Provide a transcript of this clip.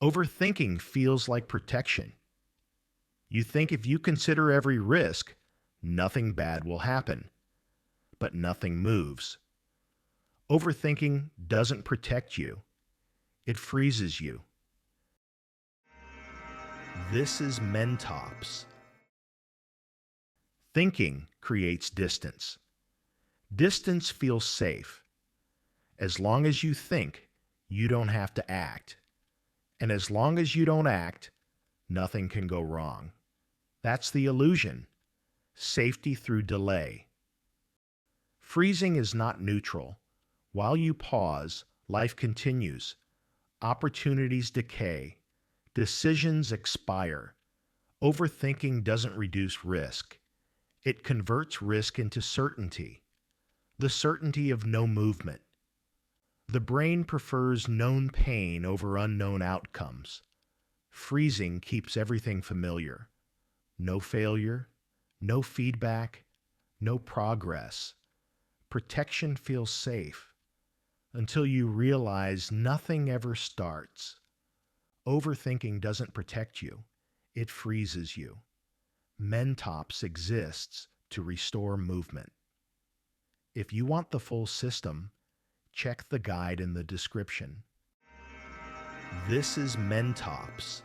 Overthinking feels like protection. You think if you consider every risk, nothing bad will happen, but nothing moves. Overthinking doesn't protect you, it freezes you. This is Mentops. Thinking creates distance. Distance feels safe. As long as you think, you don't have to act. And as long as you don't act, nothing can go wrong. That's the illusion. Safety through delay. Freezing is not neutral. While you pause, life continues. Opportunities decay. Decisions expire. Overthinking doesn't reduce risk. It converts risk into certainty. The certainty of no movement. The brain prefers known pain over unknown outcomes. Freezing keeps everything familiar. No failure, no feedback, no progress. Protection feels safe until you realize nothing ever starts. Overthinking doesn't protect you, it freezes you. Mentops exists to restore movement. If you want the full system, check the guide in the description. This is Mentops.